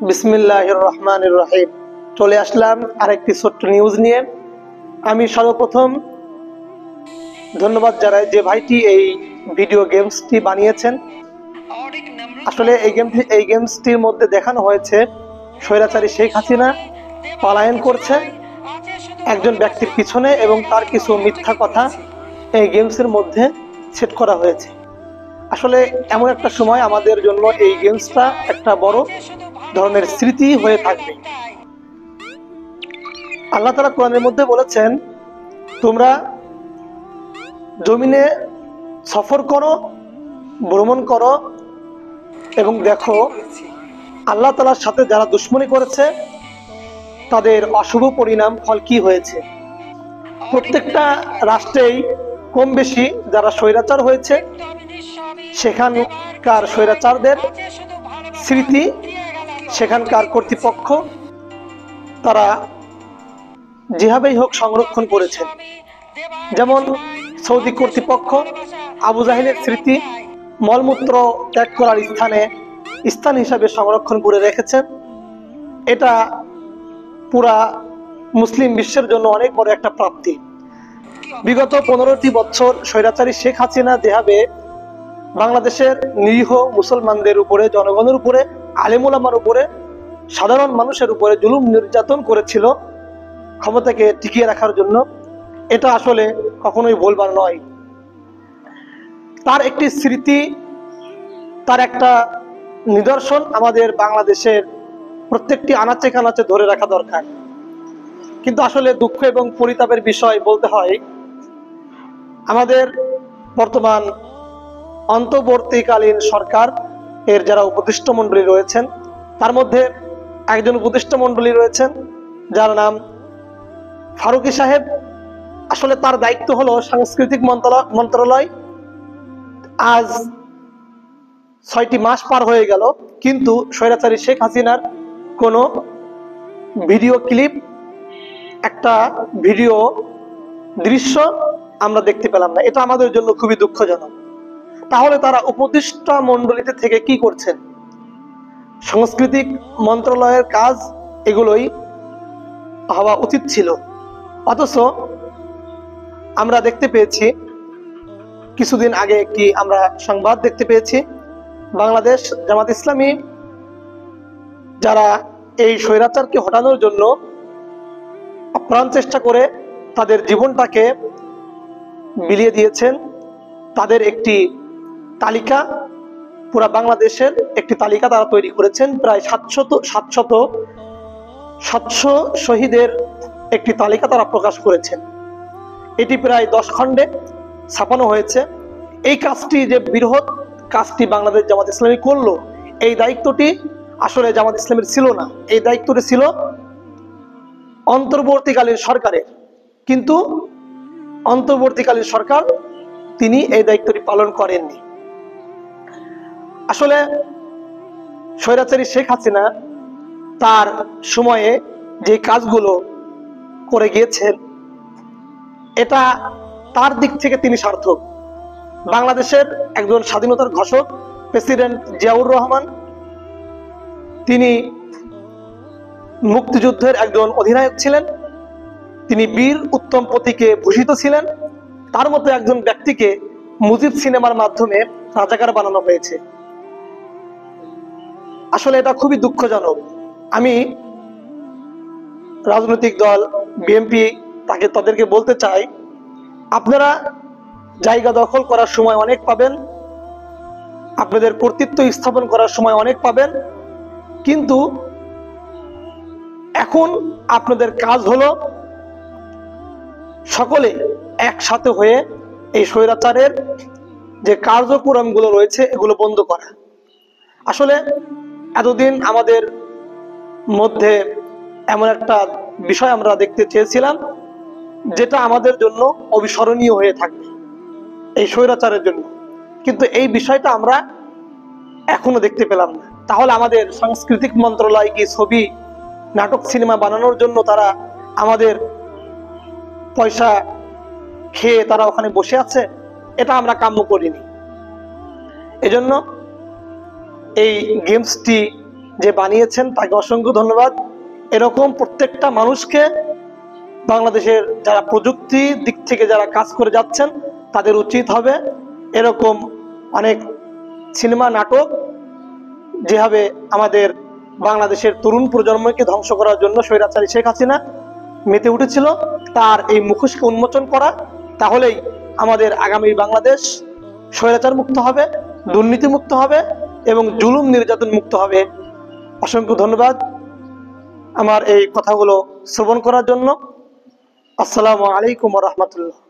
বিসমিল্লাহির রহমানির রহিম। চলে আসলাম আরেকটি ছোট্ট নিউজ নিয়ে। আমি সর্বপ্রথম ধন্যবাদ জানাই যে ভাইটি এই ভিডিও গেমসটি বানিয়েছেন। আসলে এই গেমসটির মধ্যে দেখানো হয়েছে স্বৈরাচারী শেখ হাসিনা পলায়ন করছে একজন ব্যক্তির পিছনে, এবং তার কিছু মিথ্যা কথা এই গেমসের মধ্যে সেট করা হয়েছে। আসলে এমন একটা সময় আমাদের জন্য এই গেমসটা একটা বড় ধরনের স্মৃতি হয়ে থাকবে। আল্লাহ তাআলা কোরআনের মধ্যে বলেছেন, তোমরা জমিনে সফর করো, ভ্রমণ করো এবং দেখো আল্লাহ তাআলার সাথে যারা দুশমনী করেছে তাদের অশুভ পরিণাম ফল কি হয়েছে। প্রত্যেকটা রাষ্ট্রেই কম বেশি যারা স্বৈরাচার হয়েছে সেখানকার স্বৈরাচারদের স্মৃতি সেখানকার কর্তৃপক্ষ তারা যেভাবেই হোক সংরক্ষণ করেছেন। যেমন সৌদি কর্তৃপক্ষ আবু জাহেলের স্মৃতি মলমূত্র ত্যাগ করার স্থান হিসাবে সংরক্ষণ করে রেখেছেন। এটা পুরা মুসলিম বিশ্বের জন্য অনেক বড় একটা প্রাপ্তি। বিগত 15টি বছর স্বৈরাচারী শেখ হাসিনা যেভাবে বাংলাদেশের নিরীহ মুসলমানদের উপরে, জনগণের উপরে, আলেম ওলামার উপরে, সাধারণ মানুষের উপরে জুলুম নির্যাতন করেছিল ক্ষমতাকে টিকিয়ে রাখার জন্য, এটা আসলে কখনোই ভুলবার নয়। তার একটি স্মৃতি, তার একটা নিদর্শন আমাদের বাংলাদেশের প্রত্যেকটি আনাচে কানাচে ধরে রাখা দরকার। কিন্তু আসলে দুঃখ এবং পরিতাপের বিষয় বলতে হয়, আমাদের বর্তমান অন্তর্বর্তীকালীন সরকার এর যারা উপদেষ্টা মণ্ডলী রয়েছেন তার মধ্যে একজন উপদেষ্টা মণ্ডলী রয়েছেন যার নাম ফারুকী সাহেব। আসলে তার দায়িত্ব হলো সাংস্কৃতিক মন্ত্রণালয়। আজ 6টি মাস পার হয়ে গেল, কিন্তু স্বৈরাচারী শেখ হাসিনার কোনো ভিডিও ক্লিপ, একটা ভিডিও দৃশ্য আমরা দেখতে পেলাম না। এটা আমাদের জন্য খুবই দুঃখজনক। তাহলে তারা উপদেষ্টা মণ্ডলীতে থেকে কি করছেন? সাংস্কৃতিক মন্ত্রণালয়ের কাজ এগুলোই হওয়া উচিত ছিল। অথচ আমরা দেখতে পেয়েছি কিছুদিন আগে আমরা সংবাদ দেখতে পেয়েছি, বাংলাদেশ জামাত ইসলামী যারা এই স্বৈরাচারকে হটানোর জন্য আপ্রাণ চেষ্টা করে তাদের জীবনটাকে বিলিয়ে দিয়েছেন, তাদের একটি তালিকা, পুরা বাংলাদেশের একটি তালিকা তারা তৈরি করেছেন। প্রায় 700 শহীদের একটি তালিকা তারা প্রকাশ করেছেন। এটি প্রায় 10 খণ্ডে ছাপানো হয়েছে। এই কাজটি, যে বৃহৎ কাজটি বাংলাদেশ জামাত ইসলামী করলো, এই দায়িত্বটি আসলে জামাত ইসলামীর ছিল না। এই দায়িত্বটি ছিল অন্তর্বর্তীকালীন সরকারের। কিন্তু অন্তর্বর্তীকালীন সরকার তিনি এই দায়িত্বটি পালন করেননি। আসলে স্বৈরাচারী শেখ হাসিনা তার সময়ে যে কাজগুলো করে গিয়েছেন, এটা তার দিক থেকে তিনি সার্থক। বাংলাদেশের একজন স্বাধীনতার ঘোষক প্রেসিডেন্ট জিয়াউর রহমান, তিনি মুক্তিযুদ্ধের একজন অধিনায়ক ছিলেন, তিনি বীর উত্তম প্রতীকে ভূষিত ছিলেন। তার মতো একজন ব্যক্তিকে মুজিব সিনেমার মাধ্যমে রাজাকার বানানো হয়েছে। আসলে এটা খুবই দুঃখজনক। আমি রাজনৈতিক দল বিএনপি তাদেরকে বলতে চাই, আপনারা জায়গা দখল করার সময় অনেক পাবেন, আপনাদের কর্তৃত্ব স্থাপন করার সময় অনেক পাবেন, কিন্তু এখন আপনাদের কাজ হলো সকলে একসাথে হয়ে এই স্বৈরাচারের যে কার্যক্রমগুলো রয়েছে এগুলো বন্ধ করা। আসলে এতদিন আমাদের মধ্যে এমন একটা বিষয় আমরা দেখতে চেয়েছিলাম যেটা আমাদের জন্য অবিস্মরণীয় হয়ে থাকবে এই স্বৈরাচারের জন্য, কিন্তু এই বিষয়টা আমরা এখনো দেখতে পেলাম না। তাহলে আমাদের সাংস্কৃতিক মন্ত্রণালয় কি ছবি, নাটক, সিনেমা বানানোর জন্য তারা আমাদের পয়সা খেয়ে তারা ওখানে বসে আছে? এটা আমরা কাম্য করিনি। এজন্য এই গেমসটি যে বানিয়েছেন তাকে অসংখ্য ধন্যবাদ। এরকম প্রত্যেকটা মানুষকে বাংলাদেশের যারা প্রযুক্তি দিক থেকে যারা কাজ করে যাচ্ছেন তাদের উচিত হবে এরকম অনেক সিনেমা নাটক, যেভাবে আমাদের বাংলাদেশের তরুণ প্রজন্মকে ধ্বংস করার জন্য স্বৈরাচারী শেখ হাসিনা মেতে উঠেছিল, তার এই মুখোশকে উন্মোচন করা। তাহলেই আমাদের আগামী বাংলাদেশ স্বৈরাচার মুক্ত হবে, দুর্নীতি মুক্ত হবে এবং জুলুম নির্যাতন মুক্ত হবে। অসংখ্য ধন্যবাদ আমার এই কথাগুলো শ্রবণ করার জন্য। আসসালামু আলাইকুম ওয়া রাহমাতুল্লাহ।